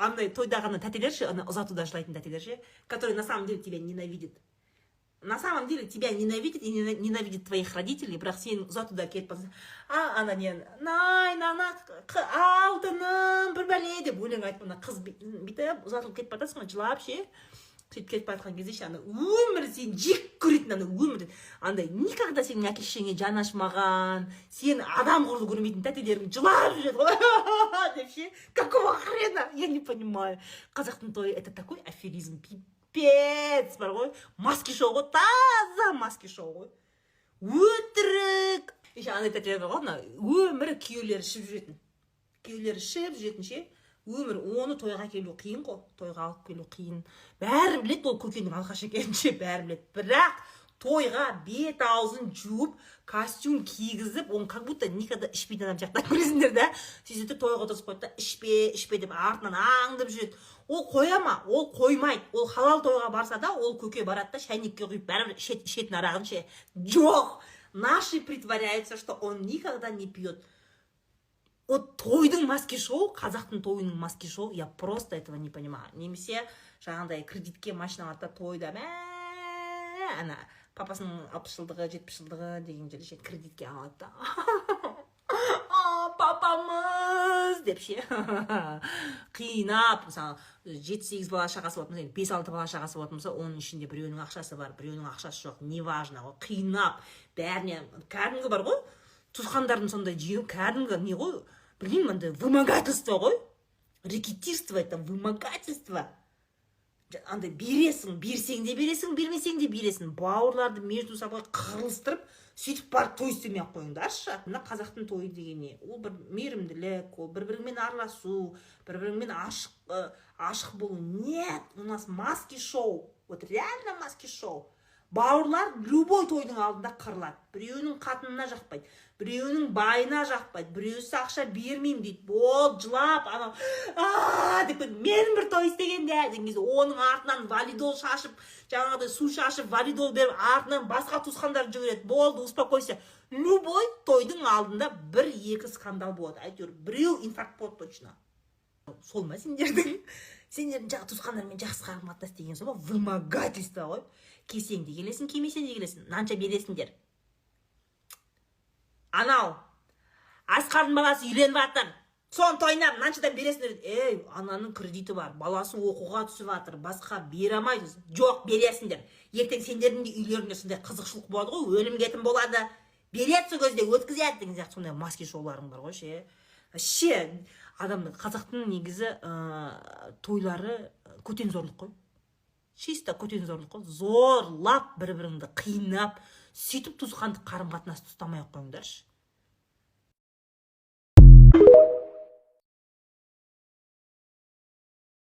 андай тойдағаны тәтелер ше, ана ұзатуда жылайтын тәтелер ше, которые на самом деле тебя ненавидят. На самом деле тебя ненавидят и ненавидят твоих родителей, бірақ сен ұзатуда кетіп барсың, ана нені, алтыным, бір бәле деп өлең айтып, ана қыз бүйтіп ұзатылып кетіп бартасың ғой, жылап ше, сөйтіп кетіп бартқан кезде ше, ана өмір сен жек көретін, ана өмір, андай никогда сенің әке шешеңе жан ашмаған, сен адам құрлы көрмейтін тәтелерің жылап жүреді ғой, деп ше, какого хрена, я не понимаю. Қазақтың тойы это такой аферизм, пипец бар ғой, маски шоу ғой, таза маски шоу ғой, өтірік. Еще андай тәтелер бар ғой, өмірі күйеулері ішіп жүретін ше, өмір, оны тойға келу қиын ғой, тойға алып келу қиын. Бәрі білет, ол көкенің алқаш екенін ше, бәрі білет. Бірақ тойға бет аузын жуып, костюм кигізіп, оны как будто никогда ішпейтін адам сияқты көресіңдер да. Сөйтіп тойға отырғызып қойды да, ішпе деп артынан аңдып жүреді. Ол қоя ма? Ол қоймайды. Ол халал тойға барса да, ол көке барады да, шайникке құйып бәрібір ішетін арағын ше. Жоқ! Наши притворяются, что он никогда не пьет. Вот тойдың маски шоу, қазақтың тойының маски шоу, я просто этого не понимаю. Немесе жаңағыдай кредитке машина алады да, тойда ана папасының 60 жылдығы, 70 жылдығы деген жерде кредитке алады да. Папамыз деп ше. Қиынап, мысалы 7-8 бала шағасы болады, 5-6 бала шағасы болады, оның ішінде біреуінің ақшасы бар, біреуінің ақшасы жоқ, неважно ғой. Қиынап, бәріне кәдімгі бар ғой. Туысқандардың сондай жүйе, кәдімгі не ғой, білмеймін, андай вымогательство ғой. Рекетирство, это вымогательство. Андай бересің, берсең де бересің, бермесең де бересің. Бауырларды между собой қырылыстырып, сөйтіп барып той істемей ақ қойыңдаршы. Мына қазақтың тойы деген не? Ол бір мейірімділік, ол бір-біріңмен араласу, бір-біріңмен ашық болу. Нет, у нас маски шоу. Вот реально маски шоу. Бауырлар любой тойдың алдында қырылады. Біреуінің қатынына жақпайды, біреуінің байына жақпайды, біреусі ақша бермеймін дейді. Бол, жылап, анау, деп мен бір той істегенде, деген кезде оның артынан валидол шашып, жаңағыдай су шашып, валидол беріп, артынан басқа туысқандар жүгіреді. Болды, успокойся. Любой тойдың алдында 1-2 скандал болады. Әйтеуір біреу инфаркт болады точно. Сол ма сендердің жаңа туысқандармен жақсы қарым-қатынас деген сол ма? Вымогательство ғой. Келсең де келесің, келмесең де келесің. Нанша бересіңдер. Анау Асқардың баласы үйленіп жатыр. Соны тойнап, наншадан бересіңдер. Ей, ананың кредиті бар, баласын оқуға түсіп жатыр, басқа бере алмайсыз. Жоқ, бересіңдер. Ертең сендердің де үйлеріңде сондай қызықшылық болады ғой, өлім кетім болады. Береді сол кезде өткізеді деген сияқты сондай маски шоуларың бар ғой ше. Ше, адамның қазақтың негізі тойлары көтен зорлық қой. Чисто көтен зорлық қой. Зорлап бір-біріңді қиынап, сөйтіп туысқандық қарым-қатынасты ұстамай ақ қойыңдаршы.